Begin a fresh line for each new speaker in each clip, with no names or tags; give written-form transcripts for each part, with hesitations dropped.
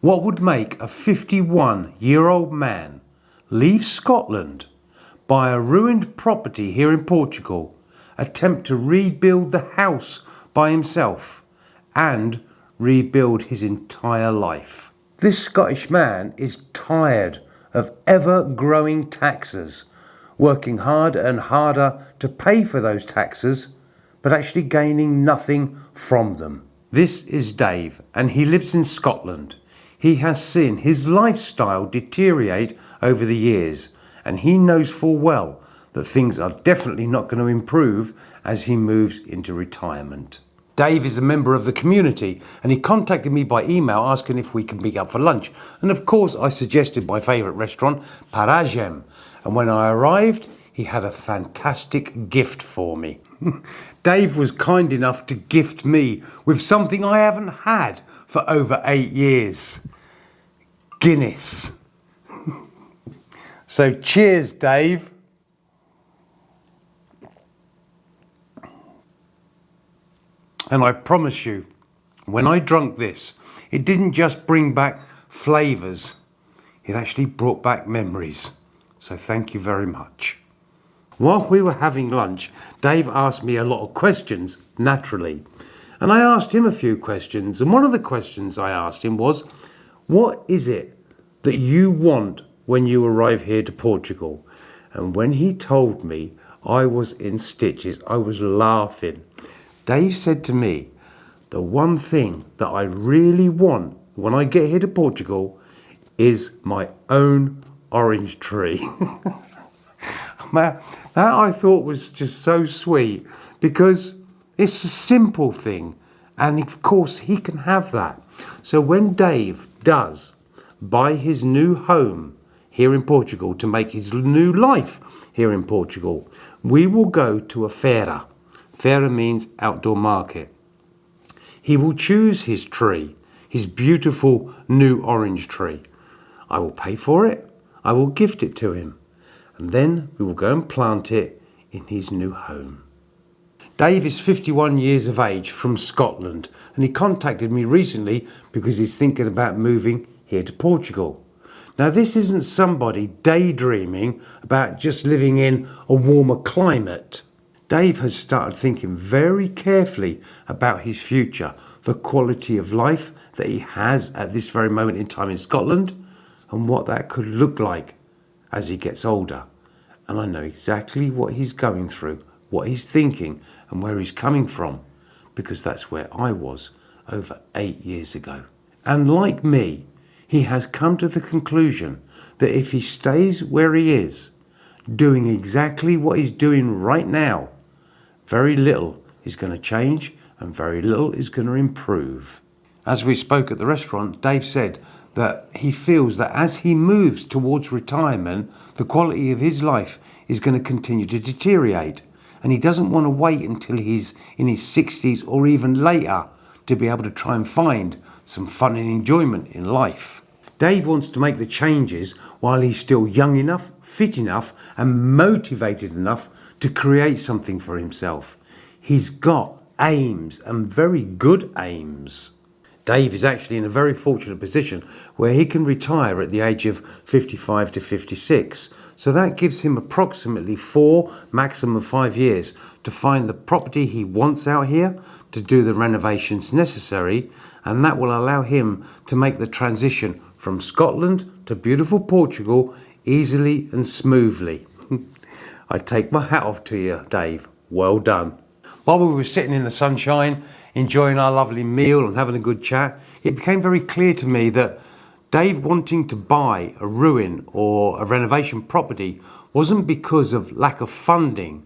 What would make a 51-year-old man leave Scotland, buy a ruined property here in Portugal, attempt to rebuild the house by himself, and rebuild his entire life? This Scottish man is tired of ever-growing taxes, working harder and harder to pay for those taxes, but actually gaining nothing from them. This is Dave, and he lives in Scotland. He has seen his lifestyle deteriorate over the years, and he knows full well that things are definitely not going to improve as he moves into retirement. Dave is a member of the community, and he contacted me by email asking if we can meet up for lunch. And of course I suggested my favourite restaurant, Paragem. And when I arrived, he had a fantastic gift for me. Dave was kind enough to gift me with something I haven't had for over 8 years. Guinness. So cheers, Dave. And I promise you, when I drank this, it didn't just bring back flavours, it actually brought back memories. So thank you very much. While we were having lunch, Dave asked me a lot of questions, naturally. And I asked him a few questions. And one of the questions I asked him was, what is it that you want when you arrive here to Portugal? And when he told me, I was in stitches. I was laughing. Dave said to me, the one thing that I really want when I get here to Portugal is my own orange tree. That I thought was just so sweet, because it's a simple thing, and of course he can have that. So when Dave does buy his new home here in Portugal to make his new life here in Portugal, we will go to a feira. Feira means outdoor market. He will choose his tree, his beautiful new orange tree. I will pay for it. I will gift it to him. And then we will go and plant it in his new home. Dave is 51 years of age from Scotland, and he contacted me recently because he's thinking about moving here to Portugal. Now, this isn't somebody daydreaming about just living in a warmer climate. Dave has started thinking very carefully about his future, the quality of life that he has at this very moment in time in Scotland, and what that could look like as he gets older. And I know exactly what he's going through, what he's thinking, and where he's coming from, because that's where I was over 8 years ago. And like me, he has come to the conclusion that if he stays where he is, doing exactly what he's doing right now, very little is going to change and very little is going to improve. As we spoke at the restaurant, Dave said that he feels that as he moves towards retirement, the quality of his life is going to continue to deteriorate. And he doesn't want to wait until he's in his 60s or even later to be able to try and find some fun and enjoyment in life. Dave wants to make the changes while he's still young enough, fit enough, and motivated enough to create something for himself. He's got aims, and very good aims. Dave is actually in a very fortunate position where he can retire at the age of 55 to 56. So that gives him approximately 4, maximum 5 years to find the property he wants out here, to do the renovations necessary, and that will allow him to make the transition from Scotland to beautiful Portugal easily and smoothly. I take my hat off to you, Dave. Well done. While we were sitting in the sunshine, enjoying our lovely meal and having a good chat, it became very clear to me that Dave wanting to buy a ruin or a renovation property wasn't because of lack of funding.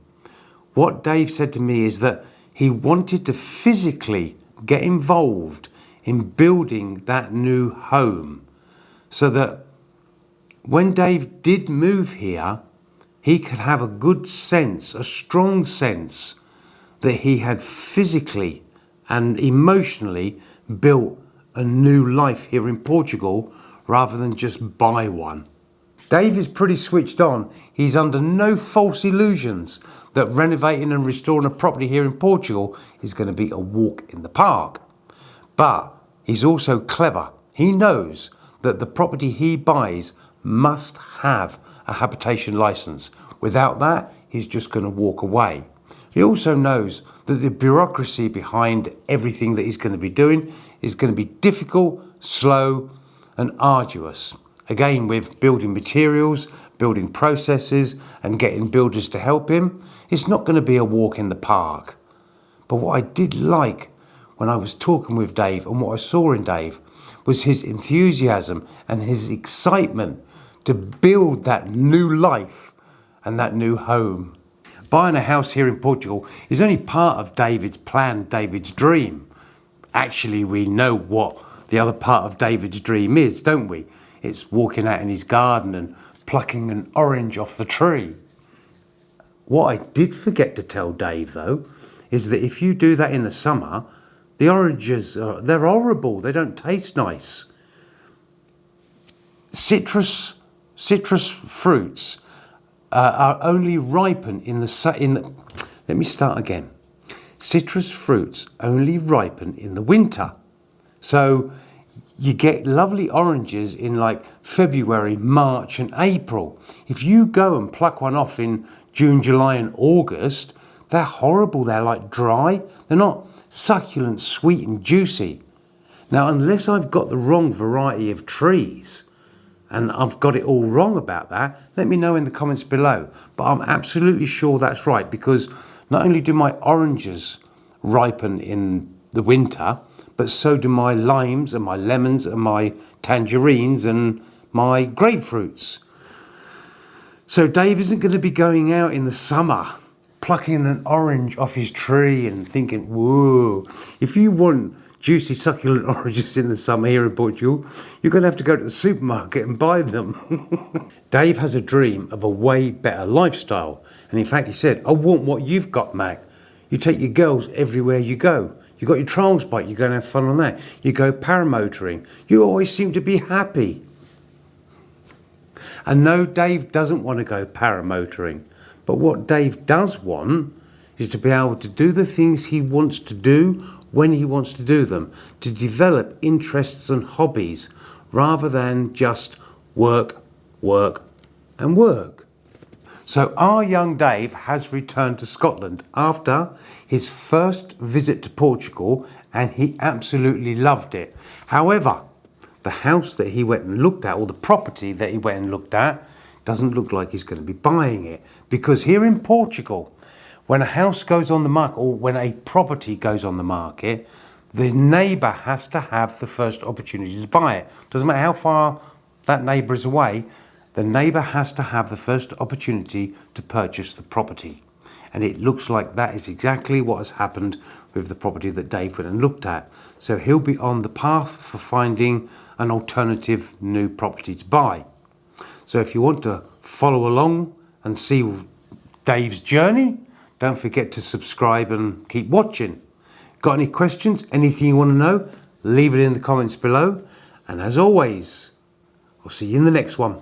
What Dave said to me is that he wanted to physically get involved in building that new home, so that when Dave did move here, he could have a good sense, a strong sense, that he had physically and emotionally built a new life here in Portugal rather than just buy one. Dave is pretty switched on. He's under no false illusions that renovating and restoring a property here in Portugal is going to be a walk in the park. But he's also clever. He knows that the property he buys must have a habitation licence. Without that, he's just going to walk away. He also knows that the bureaucracy behind everything that he's going to be doing is going to be difficult, slow and arduous. Again, with building materials, building processes and getting builders to help him, it's not going to be a walk in the park. But what I did like when I was talking with Dave and what I saw in Dave was his enthusiasm and his excitement to build that new life and that new home. Buying a house here in Portugal is only part of David's plan, David's dream. Actually, we know what the other part of David's dream is, don't we? It's walking out in his garden and plucking an orange off the tree. What I did forget to tell Dave, though, is that if you do that in the summer, the oranges, they're horrible. They don't taste nice. Citrus fruits are only ripen let me start again. Citrus fruits only ripen in the winter. So you get lovely oranges in like February, March and April. If you go and pluck one off in June, July and August, they're horrible. They're like dry. They're not succulent, sweet and juicy. Now, unless I've got the wrong variety of trees, and I've got it all wrong about that, let me know in the comments below. But I'm absolutely sure that's right, because not only do my oranges ripen in the winter, but so do my limes and my lemons and my tangerines and my grapefruits. So Dave isn't going to be going out in the summer plucking an orange off his tree and thinking, whoa. If you want juicy succulent oranges in the summer here in Portugal, you're going to have to go to the supermarket and buy them. Dave has a dream of a way better lifestyle. And in fact, he said, I want what you've got, Mac. You take your girls everywhere you go. You got your trials bike, you go and have fun on that. You go paramotoring. You always seem to be happy. And no, Dave doesn't want to go paramotoring. But what Dave does want is to be able to do the things he wants to do when he wants to do them, to develop interests and hobbies rather than just work, work and work. So our young Dave has returned to Scotland after his first visit to Portugal, and he absolutely loved it. However, the house that he went and looked at, or the property that he went and looked at, doesn't look like he's going to be buying it. Because here in Portugal, when a house goes on the market, or when a property goes on the market, the neighbour has to have the first opportunity to buy it. Doesn't matter how far that neighbour is away, the neighbour has to have the first opportunity to purchase the property. And it looks like that is exactly what has happened with the property that Dave went and looked at. So he'll be on the path for finding an alternative new property to buy. So if you want to follow along and see Dave's journey, don't forget to subscribe and keep watching. Got any questions, anything you want to know, leave it in the comments below. And as always, I'll see you in the next one.